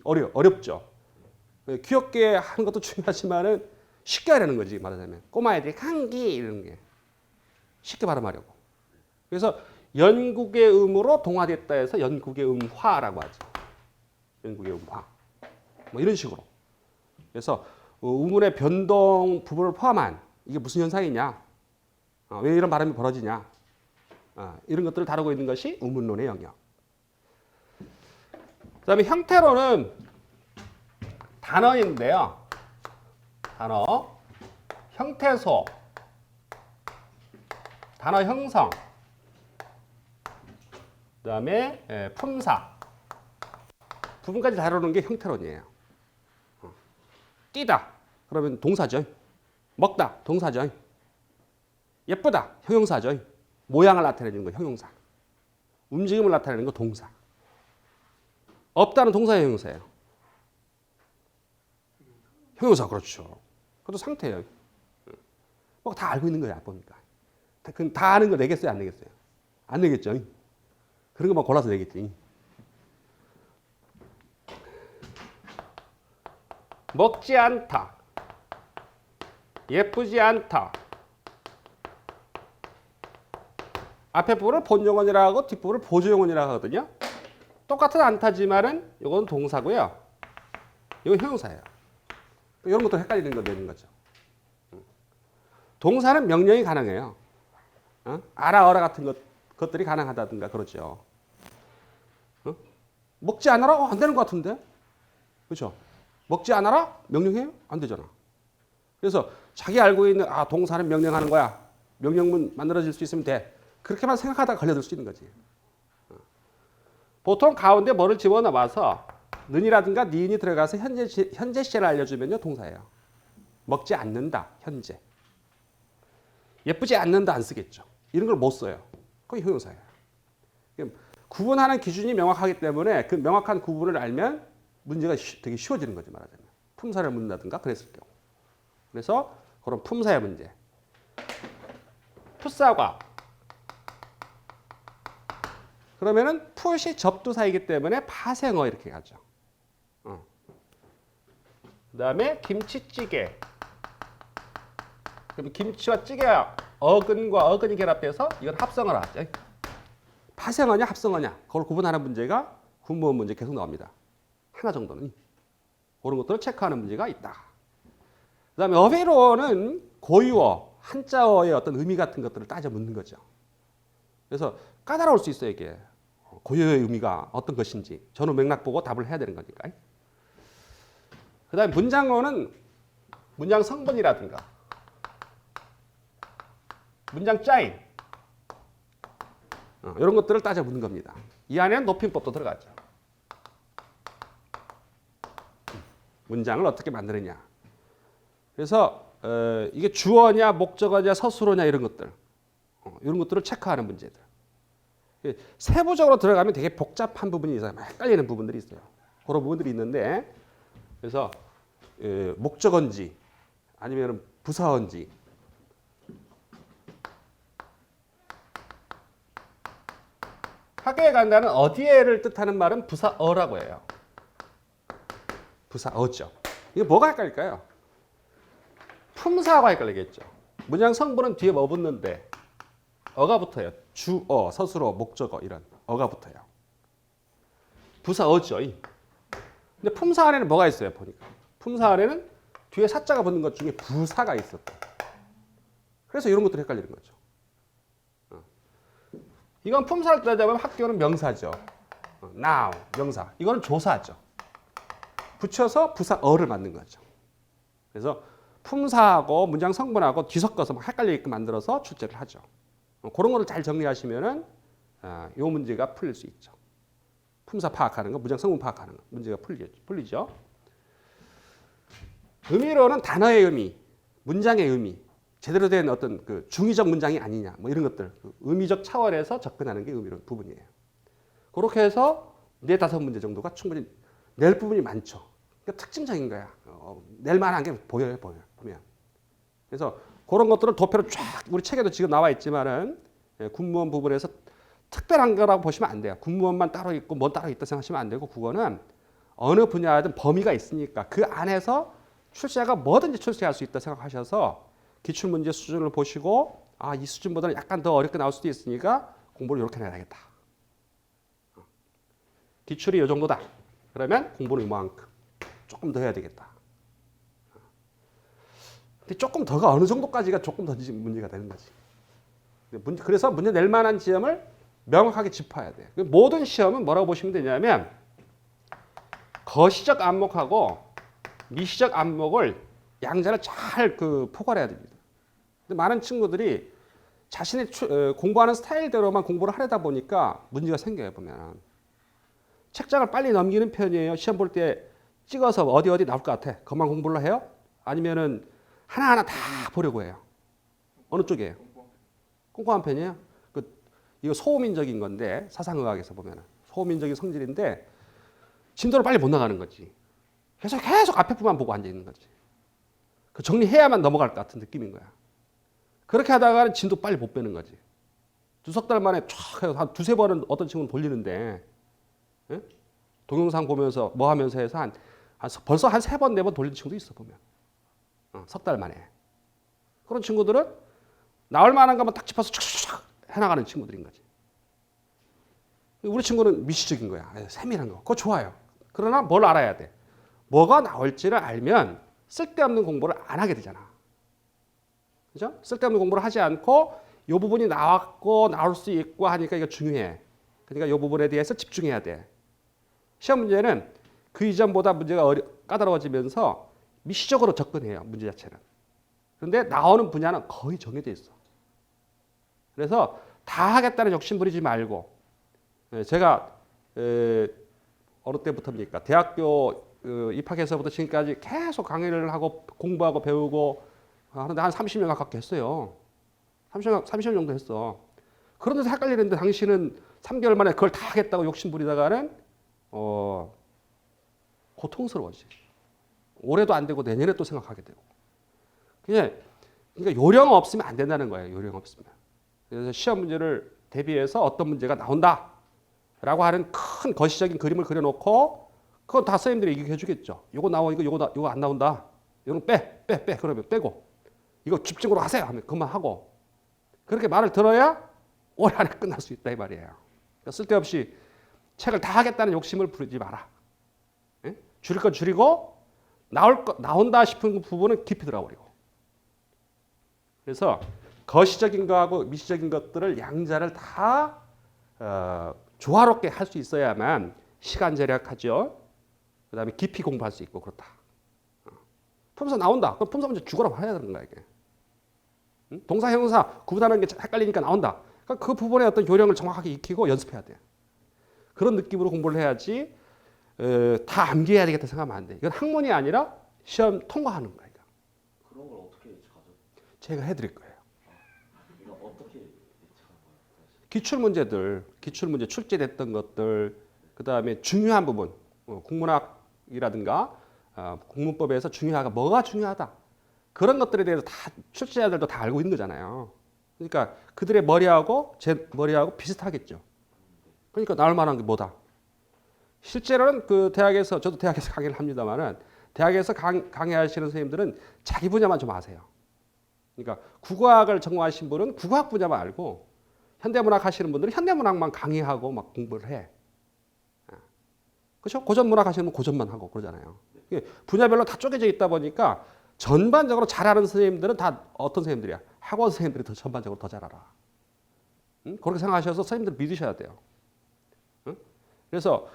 Speaker 1: 어렵죠. 귀엽게 하는 것도 중요하지만은 쉽게 하려는 거지 말하자면 꼬마애들이 강기 이런 게 쉽게 발음하려고. 그래서 연국의 음으로 동화됐다 해서 연국의 음화라고 하죠. 연국의 음화. 뭐 이런 식으로. 그래서 우문의 변동 부분을 포함한 이게 무슨 현상이냐? 왜 이런 발음이 벌어지냐? 이런 것들을 다루고 있는 것이 우문론의 영역. 그다음에 형태로는 단어인데요. 단어, 형태소, 단어 형성, 그다음에 품사 부분까지 다루는 게 형태론이에요. 뛰다 그러면 동사죠. 먹다 동사죠. 예쁘다 형용사죠. 모양을 나타내는 거 형용사. 움직임을 나타내는 거 동사. 없다는 동사의 형용사예요. 형용사 그렇죠. 그것도 상태예요. 뭐 다 알고 있는 거야 보니까. 다 아는 거 내겠어요 안 내겠어요? 안 내겠죠. 그런 거만 골라서 내겠지. 먹지 않다. 예쁘지 않다. 앞에 부분을 본용언이라고 하고 뒷부분을 보조용언이라고 하거든요. 똑같은 않다지만은 이건 동사고요. 이건 형용사예요. 이런 것도 헷갈리는 거 내는 거죠. 동사는 명령이 가능해요. 알아 어라 같은 것들이 가능하다든가 그렇죠. 먹지 않아라? 안 되는 것 같은데? 그렇죠? 먹지 않아라? 명령해요? 안 되잖아. 그래서 자기 알고 있는 동사는 명령하는 거야. 명령문 만들어질 수 있으면 돼. 그렇게만 생각하다가 걸려들 수 있는 거지. 보통 가운데 뭐를 집어넣어서 는이라든가 니은이 들어가서 현재 시제를 알려주면요 동사예요. 먹지 않는다 현재. 예쁘지 않는다 안 쓰겠죠. 이런 걸 못 써요. 그게 형용사예요. 구분하는 기준이 명확하기 때문에 그 명확한 구분을 알면 문제가 되게 쉬워지는 거지 말하자면. 품사를 묻는다든가 그랬을 경우. 그래서 그런 품사의 문제. 풋사과. 그러면은 풋이 접두사이기 때문에 파생어 이렇게 가죠. 그다음에 김치찌개. 그럼 김치와 찌개가 어근과 어근이 결합돼서 이건 합성어를 하죠. 파생어냐 합성어냐 그걸 구분하는 문제가 군무원 문제 계속 나옵니다. 하나 정도는 그런 것들을 체크하는 문제가 있다. 그다음에 어휘로는 고유어, 한자어의 어떤 의미 같은 것들을 따져 묻는 거죠. 그래서 까다로울 수 있어요 이게. 고유어의 의미가 어떤 것인지 전후 맥락 보고 답을 해야 되는 거니까. 그다음에 문장어는 문장 성분이라든가 문장 짜임 이런 것들을 따져 묻는 겁니다. 이 안에는 높임법도 들어가죠. 문장을 어떻게 만드느냐. 그래서 이게 주어냐 목적어냐 서술어냐 이런 것들을 체크하는 문제들. 세부적으로 들어가면 되게 복잡한 부분이 있어요. 헷갈리는 부분들이 있어요. 그런 부분들이 있는데 그래서 목적어인지 아니면 부사어인지 학교에 간다는 어디에를 뜻하는 말은 부사어라고 해요. 부사어죠. 이게 뭐가 헷갈릴까요? 품사가 헷갈리겠죠. 문장 성분은 뒤에 뭐 붙는데 어가 붙어요. 주어, 서술어, 목적어 이런 어가 붙어요. 부사 어죠. 근데 품사 안에는 뭐가 있어요? 보니까 품사 안에는 뒤에 사자가 붙는 것 중에 부사가 있었다. 그래서 이런 것들이 헷갈리는 거죠. 이건 품사를 따자면 학교는 명사죠. now 명사. 이거는 조사죠. 붙여서 부사 어를 만든 거죠. 그래서 품사하고 문장 성분하고 뒤섞어서 막 헷갈리게끔 만들어서 출제를 하죠. 그런 거를 잘 정리하시면은 이 문제가 풀릴 수 있죠. 품사 파악하는 거, 문장 성분 파악하는 거 문제가 풀리죠. 의미로는 단어의 의미, 문장의 의미, 제대로 된 어떤 그 중의적 문장이 아니냐, 뭐 이런 것들 그 의미적 차원에서 접근하는 게 의미로 부분이에요. 그렇게 해서 4-5문제 정도가 충분히 낼 부분이 많죠. 그러니까 특징적인 거야. 낼 만한 게 보여요. 보면. 그래서 그런 것들을 도표로 쫙 우리 책에도 지금 나와 있지만은 군무원 부분에서 특별한 거라고 보시면 안 돼요. 군무원만 따로 있고 뭐 따로 있다 생각하시면 안 되고 그거는 어느 분야든 범위가 있으니까 그 안에서 출제가 뭐든지 출제할 수 있다 생각하셔서 기출문제 수준을 보시고 이 수준보다는 약간 더 어렵게 나올 수도 있으니까 공부를 이렇게 해야겠다. 기출이 이 정도다. 그러면 공부는 이만큼. 조금 더 해야 되겠다. 근데 조금 더가 어느 정도까지가 조금 더 문제가 되는 거지. 그래서 문제 낼 만한 지점을 명확하게 짚어야 돼. 모든 시험은 뭐라고 보시면 되냐면 거시적 안목하고 미시적 안목을 양자를 잘 포괄해야 됩니다. 근데 많은 친구들이 자신의 공부하는 스타일대로만 공부를 하려다 보니까 문제가 생겨요. 보면 책장을 빨리 넘기는 편이에요. 시험 볼 때 찍어서 어디 나올 것 같아. 그것만 공부를 해요? 아니면은 하나하나 다 보려고 해요. 어느 쪽이에요? 꼼꼼한 편이에요. 이거 소민적인 건데 사상의학에서 보면 소민적인 성질인데 진도를 빨리 못 나가는 거지. 그래서 계속 앞에 부만 보고 앉아 있는 거지. 그 정리해야만 넘어갈 것 같은 느낌인 거야. 그렇게 하다가는 진도 빨리 못 빼는 거지. 2-3달 만에 쫙 해서 한 2-3번은 어떤 친구는 돌리는데 예? 동영상 보면서 뭐 하면서 해서 벌써 한 3번, 4번 돌린 친구도 있어 보면. 3달 만에. 그런 친구들은 나올 만한 것만 딱 짚어서 촥촥 해나가는 친구들인 거지. 우리 친구는 미시적인 거야. 세밀한 거. 그거 좋아요. 그러나 뭘 알아야 돼? 뭐가 나올지를 알면 쓸데없는 공부를 안 하게 되잖아. 그죠? 쓸데없는 공부를 하지 않고 이 부분이 나왔고 나올 수 있고 하니까 이거 중요해. 그러니까 이 부분에 대해서 집중해야 돼. 시험 문제는 그 이전보다 문제가 까다로워지면서 미시적으로 접근해요. 문제 자체는. 그런데 나오는 분야는 거의 정해져 있어. 그래서 다 하겠다는 욕심 부리지 말고 제가 어느 때부터입니까? 대학교 입학해서부터 지금까지 계속 강의를 하고 공부하고 배우고 하는데 한 30년 가깝게 했어요. 30년 정도 했어. 그런데도 헷갈리는데 당신은 3개월 만에 그걸 다 하겠다고 욕심 부리다가는 고통스러워지. 올해도 안 되고 내년에 또 생각하게 되고. 그러니까 요령 없으면 안 된다는 거예요. 요령 없으면. 그래서 시험 문제를 대비해서 어떤 문제가 나온다라고 하는 큰 거시적인 그림을 그려놓고 그건 다 선생님들이 얘기해 주겠죠. 요거 나와 이거 안 나온다. 이건 빼. 그러면 빼고 이거 집중으로 하세요 하면 그만 하고 그렇게 말을 들어야 올 안에 끝날 수 있다 이 말이에요. 그러니까 쓸데없이 책을 다 하겠다는 욕심을 부리지 마라. 예? 줄일 건 줄이고 나온다 싶은 부분은 깊이 들어가 버리고. 그래서 거시적인 거하고 미시적인 것들을 양자를 다 조화롭게 할 수 있어야만 시간 절약하죠. 그다음에 깊이 공부할 수 있고 그렇다. 품사 나온다. 그럼 품사 문제 죽어라 해야 되는 거야 이게. 동사 형용사 구분하는 게 헷갈리니까 나온다. 그러니까 그 부분의 어떤 요령을 정확하게 익히고 연습해야 돼. 그런 느낌으로 공부를 해야지 다 암기해야 되겠다 생각하면 안 돼. 이건 학문이 아니라 시험 통과하는 거야.
Speaker 2: 그런 걸 어떻게 예측하죠?
Speaker 1: 제가 해드릴 거예요.
Speaker 2: 이거 어떻게 예측하는 거예요?
Speaker 1: 기출 문제 출제됐던 것들, 그 다음에 중요한 부분, 국문학이라든가 국문법에서 뭐가 중요하다. 그런 것들에 대해서 다 출제자들도 다 알고 있는 거잖아요. 그러니까 그들의 머리하고 제 머리하고 비슷하겠죠. 그러니까 나올 만한 게 뭐다. 실제로는 저도 대학에서 강의를 합니다만은 대학에서 강의하시는 선생님들은 자기 분야만 좀 아세요. 그러니까 국어학을 전공하신 분은 국어학 분야만 알고 현대문학 하시는 분들은 현대문학만 강의하고 막 공부를 해. 그렇죠? 고전문학 하시는 분 고전만 하고 그러잖아요. 분야별로 다 쪼개져 있다 보니까 전반적으로 잘하는 선생님들은 다 어떤 선생님들이야? 학원 선생님들이 더 전반적으로 더 잘 알아. 응? 그렇게 생각하셔서 선생님들 믿으셔야 돼요. 응? 그래서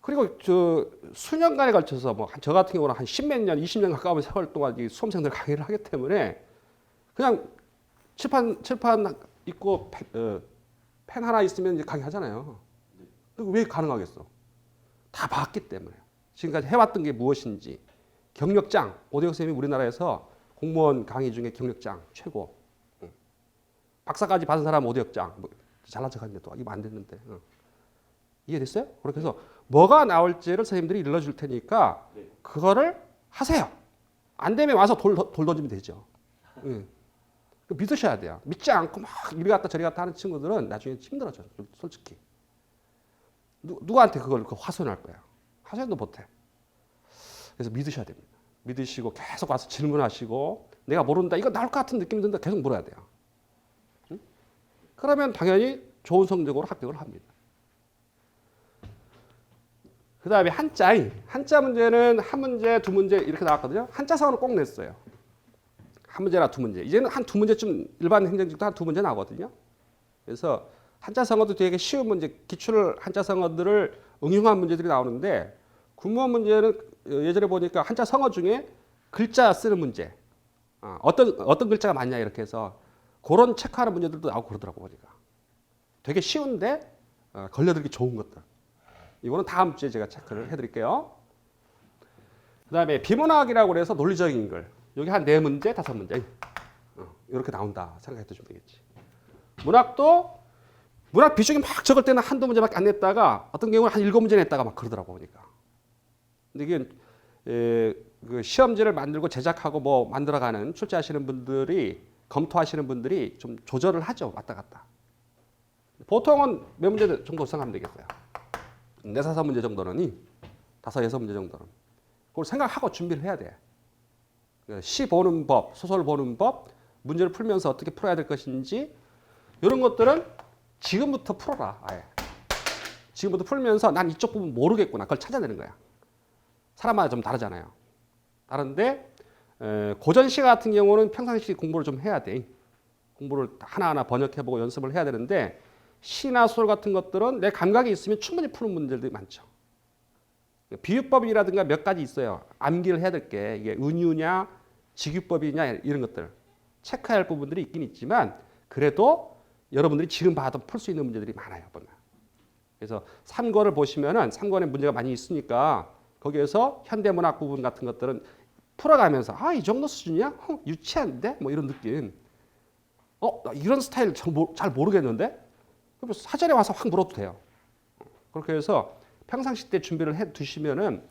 Speaker 1: 그리고 저 수년간에 걸쳐서 뭐 저 같은 경우는 한 10몇 년, 20년 가까운 세월 동안 이 수험생들 강의를 하기 때문에 그냥 칠판 있고 펜 하나 있으면 이제 강의하잖아요. 왜 가능하겠어? 다 봤기 때문에. 지금까지 해왔던 게 무엇인지. 경력장. 오대혁 선생님이 우리나라에서 공무원 강의 중에 경력장 최고. 박사까지 받은 사람 오대혁장. 뭐 잘난 척하는데 또 이거 안 됐는데. 이해됐어요? 그렇게 해서 뭐가 나올지를 선생님들이 일러줄 테니까 그거를 하세요. 안 되면 와서 돌 던지면 되죠. 믿으셔야 돼요. 믿지 않고 막 이리 갔다 저리 갔다 하는 친구들은 나중에 힘들어져요. 솔직히. 누구한테 그걸 화손할 거야. 화손도 못해. 그래서 믿으셔야 됩니다. 믿으시고 계속 와서 질문하시고 내가 모른다. 이거 나올 것 같은 느낌이 든다. 계속 물어야 돼요. 응? 그러면 당연히 좋은 성적으로 합격을 합니다. 그 다음에 한자 문제는 한 문제, 두 문제 이렇게 나왔거든요. 한자성어는 꼭 냈어요. 한 문제나 두 문제. 이제는 한 두 문제쯤 일반 행정직도 한 두 문제 나오거든요. 그래서 한자성어도 되게 쉬운 문제, 기출 한자성어들을 응용한 문제들이 나오는데 군무원 문제는 예전에 보니까 한자성어 중에 글자 쓰는 문제, 어떤 글자가 맞냐 이렇게 해서 그런 체크하는 문제들도 나오고 그러더라고 보니까. 되게 쉬운데 걸려들기 좋은 것들. 이거는 다음 주에 제가 체크를 해드릴게요. 그 다음에 비문학이라고 해서 논리적인 글. 여기 한 4문제, 5문제. 이렇게 나온다 생각해 두시면 되겠지. 문학 비중이 막 적을 때는 한두 문제밖에 안 냈다가 어떤 경우는 한 7문제 냈다가 막 그러더라고 보니까. 근데 이게 그 시험지를 만들고 제작하고 뭐 만들어가는 출제하시는 분들이 검토하시는 분들이 좀 조절을 하죠. 왔다 갔다. 보통은 몇 문제 정도 생각하면 되겠어요. 4, 5문제 정도는 5, 6문제 정도는. 그걸 생각하고 준비를 해야 돼. 시 보는 법, 소설 보는 법, 문제를 풀면서 어떻게 풀어야 될 것인지 이런 것들은 지금부터 풀어라. 아예. 지금부터 풀면서 난 이쪽 부분 모르겠구나. 그걸 찾아내는 거야. 사람마다 좀 다르잖아요. 다른데 고전시 같은 경우는 평상시 공부를 좀 해야 돼. 공부를 하나하나 번역해보고 연습을 해야 되는데 시나 소설 같은 것들은 내 감각이 있으면 충분히 푸는 문제들이 많죠. 비유법이라든가 몇 가지 있어요. 암기를 해야 될 게 이게 은유냐 직유법이냐 이런 것들 체크해야 할 부분들이 있긴 있지만 그래도 여러분들이 지금 봐도 풀 수 있는 문제들이 많아요. 보면. 그래서 3권을 보시면은 3권에 문제가 많이 있으니까 거기에서 현대문학 부분 같은 것들은 풀어가면서 이 정도 수준이야? 유치한데? 뭐 이런 느낌. 나 이런 스타일 잘 모르겠는데? 그럼 사전에 와서 확 물어도 돼요. 그렇게 해서 평상시 때 준비를 해 두시면은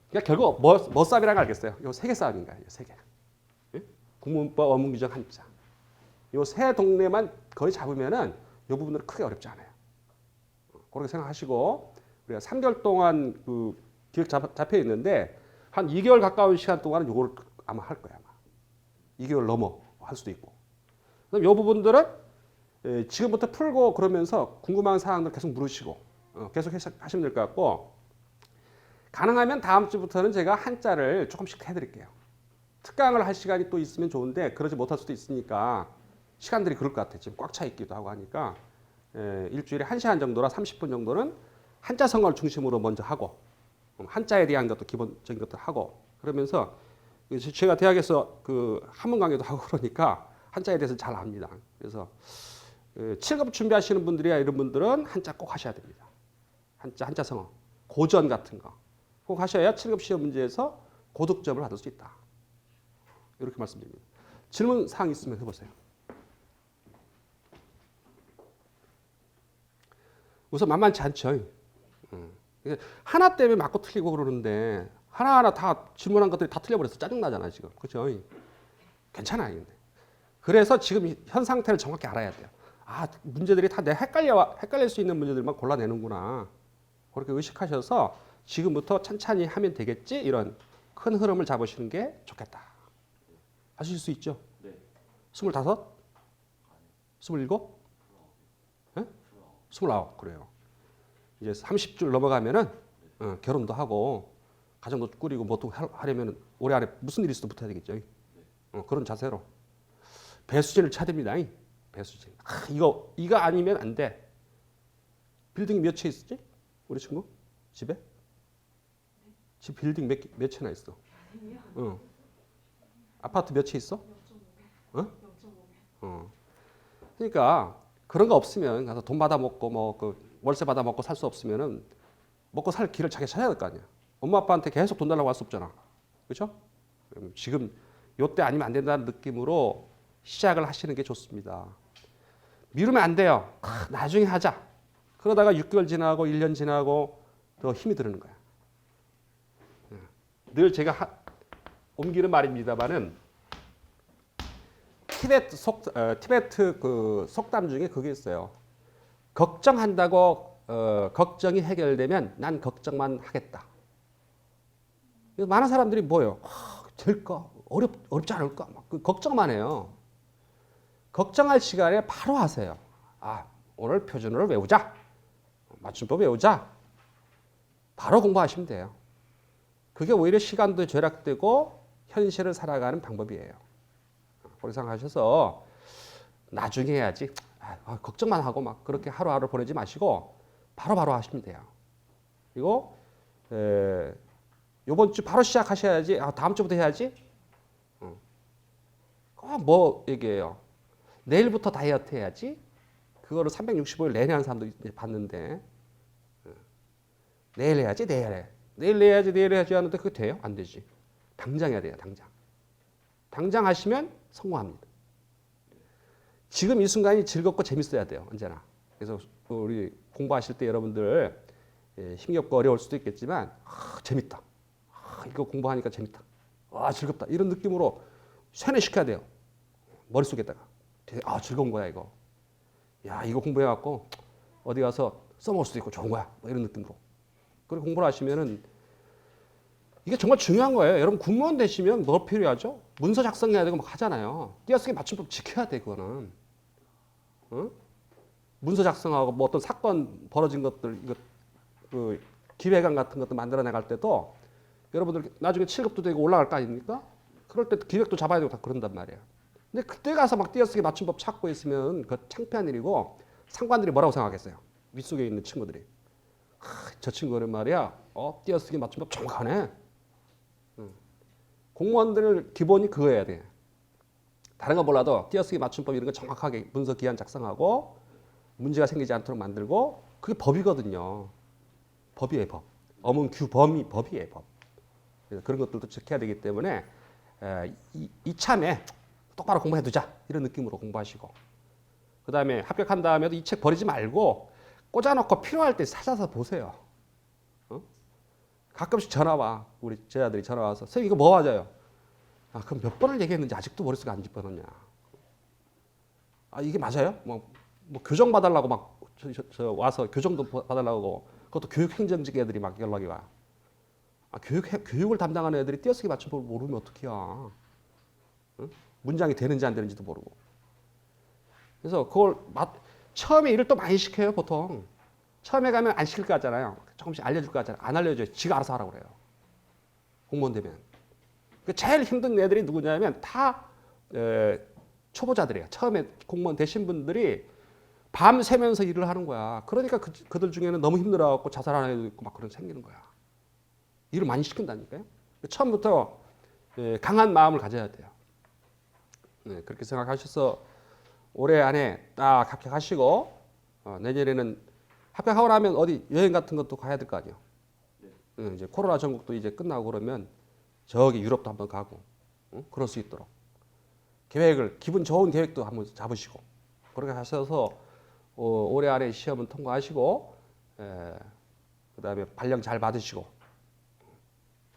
Speaker 1: 그러니까 결국 뭐 싸움이라는 거 알겠어요? 요 3개 싸움인가요? 3개. 예? 국문법, 어문규정, 한자. 요 3 동네만 거의 잡으면은 요 부분들은 크게 어렵지 않아요. 그렇게 생각하시고 우리가 3개월 동안 그 기획 잡혀 있는데 한 2개월 가까운 시간 동안은 요걸 아마 할 거야. 아마. 2개월 넘어 할 수도 있고. 그럼 요 부분들은 지금부터 풀고 그러면서 궁금한 사항들 계속 물으시고 계속 하시면 될 것 같고 가능하면 다음 주부터는 제가 한자를 조금씩 해드릴게요. 특강을 할 시간이 또 있으면 좋은데 그러지 못할 수도 있으니까 시간들이 그럴 것 같아요. 지금 꽉 차 있기도 하고 하니까 일주일에 1시간 정도나 30분 정도는 한자성어를 중심으로 먼저 하고 한자에 대한 것도 기본적인 것도 하고 그러면서 제가 대학에서 그 한문 강의도 하고 그러니까 한자에 대해서 잘 압니다. 그래서 7급 준비하시는 분들이야 이런 분들은 한자 꼭 하셔야 됩니다. 한자성어, 고전 같은 거 꼭 하셔야 7급 시험 문제에서 고득점을 받을 수 있다. 이렇게 말씀드립니다. 질문 사항 있으면 해보세요. 우선 만만치 않죠. 하나 때문에 맞고 틀리고 그러는데 하나하나 다 질문한 것들이 다 틀려버려서 짜증나잖아요. 지금. 그렇죠? 괜찮아요. 근데. 그래서 지금 현 상태를 정확히 알아야 돼요. 문제들이 다 내가 헷갈릴 수 있는 문제들만 골라내는구나. 그렇게 의식하셔서 지금부터 천천히 하면 되겠지? 이런 큰 흐름을 잡으시는 게 좋겠다. 하실 수 있죠?
Speaker 2: 네.
Speaker 1: 25? 27? 29 그래요. 이제 30줄 넘어가면은 결혼도 하고 가정도 꾸리고 뭐또 하려면 올해 안에 무슨 일이 있어도 붙어야 되겠죠. 그런 자세로 배수진을 쳐야 됩니다. 배수진. 이거 아니면 안 돼. 빌딩이 몇 채 있었지? 우리 친구 집에? 집 빌딩 몇 채나 있어? 아파트 몇 채 있어? 그러니까 그런 거 없으면 가서 돈 받아 먹고 뭐 그 월세 받아 먹고 살 수 없으면은 먹고 살 길을 자기 찾아야 될 거 아니야. 엄마 아빠한테 계속 돈 달라고 할 수 없잖아. 그렇죠? 지금 요때 아니면 안 된다는 느낌으로 시작을 하시는 게 좋습니다. 미루면 안 돼요. 나중에 하자. 그러다가 6개월 지나고 1년 지나고 더 힘이 드는 거야. 늘 제가 옮기는 말입니다만은 티베트 그 속담 중에 그게 있어요. 걱정한다고 걱정이 해결되면 난 걱정만 하겠다. 많은 사람들이 뭐예요? 될까? 어렵지 않을까? 막 걱정만 해요. 걱정할 시간에 바로 하세요. 오늘 표준어를 외우자. 맞춤법 외우자. 바로 공부하시면 돼요. 그게 오히려 시간도 절약되고 현실을 살아가는 방법이에요. 그렇게 생각하셔서 나중에 해야지. 걱정만 하고 막 그렇게 하루하루 보내지 마시고 바로바로 하시면 돼요. 그리고 이번 주 바로 시작하셔야지. 다음 주부터 해야지. 뭐 얘기해요. 내일부터 다이어트 해야지. 그거를 365일 내내 하는 사람도 봤는데 내일 해야지. 내일 해야지 하는데 그게 돼요? 안 되지. 당장 해야 돼요. 당장 하시면 성공합니다. 지금 이 순간이 즐겁고 재밌어야 돼요. 언제나. 그래서 우리 공부하실 때 여러분들 힘겹고 어려울 수도 있겠지만 재밌다. 이거 공부하니까 재밌다. 즐겁다. 이런 느낌으로 세뇌시켜야 돼요. 머릿속에다가. 즐거운 거야 이거. 이거 공부해갖고 어디 가서 써먹을 수도 있고 좋은 거야. 뭐 이런 느낌으로. 그리고 공부를 하시면은 이게 정말 중요한 거예요. 여러분 공무원 되시면 뭐 필요하죠? 문서 작성해야 되고 막 하잖아요. 띄어쓰기 맞춤법 지켜야 돼 그거는. 문서 작성하고 뭐 어떤 사건 벌어진 것들 이거 그 기획안 같은 것도 만들어 나갈 때도 여러분들 나중에 7급도 되고 올라갈 거 아닙니까? 그럴 때 기획도 잡아야 되고 다 그런단 말이에요. 근데 그때 가서 막 띄어쓰기 맞춤법 찾고 있으면 그 창피한 일이고 상관들이 뭐라고 생각하겠어요? 윗속에 있는 친구들이. 저 친구는 말이야. 띄어쓰기 맞춤법 정확하네. 공무원들 기본이 그거여야 돼. 다른 건 몰라도 띄어쓰기 맞춤법 이런 거 정확하게 문서 기한 작성하고 문제가 생기지 않도록 만들고 그게 법이거든요. 법이에요, 법. 어문규 범위 법이에요, 법. 그래서 그런 것들도 지켜야 되기 때문에 이참에 똑바로 공부해두자 이런 느낌으로 공부하시고 그 다음에 합격한 다음에도 이 책 버리지 말고 꽂아놓고 필요할 때 찾아서 보세요. 가끔씩 전화 와. 우리 제자들이 전화 와서 선생님 이거 뭐 맞아요? 그럼 몇 번을 얘기했는지 아직도 머릿속에 안 집어넣냐. 이게 맞아요? 뭐 교정 봐달라고 막 저 와서 교정도 봐달라고 그것도 교육행정직 애들이 막 연락이 와. 교육을 담당하는 애들이 띄어쓰기 맞춤법을 모르면 어떡해요. 문장이 되는지 안 되는지도 모르고. 그래서 그걸 처음에 일을 또 많이 시켜요 보통. 처음에 가면 안 시킬 것 같잖아요. 조금씩 알려줄 것 같잖아요. 안 알려줘요. 지가 알아서 하라고 그래요. 공무원 되면. 제일 힘든 애들이 누구냐면 다 초보자들이에요. 처음에 공무원 되신 분들이 밤 새면서 일을 하는 거야. 그러니까 그들 중에는 너무 힘들어갖고 자살하는 애도 있고 막 그런 생기는 거야. 일을 많이 시킨다니까요. 처음부터 강한 마음을 가져야 돼요. 그렇게 생각하셔서 올해 안에 딱 합격하시고 내년에는 합격하고 나면 어디 여행 같은 것도 가야 될 거 아니에요. 이제 코로나 전국도 이제 끝나고 그러면 저기 유럽도 한번 가고 그럴 수 있도록 기분 좋은 계획도 한번 잡으시고 그렇게 하셔서 올해 안에 시험은 통과하시고 그다음에 발령 잘 받으시고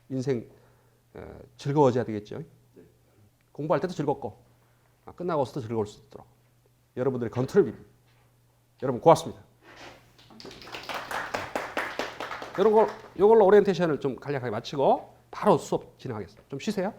Speaker 1: 인생 즐거워져야 되겠죠. 공부할 때도 즐겁고 끝나고서도 즐거울 수 있도록 여러분들의 건투를 빕니다. 여러분 고맙습니다. 이걸로 오리엔테이션을 좀 간략하게 마치고 바로 수업 진행하겠습니다. 좀 쉬세요.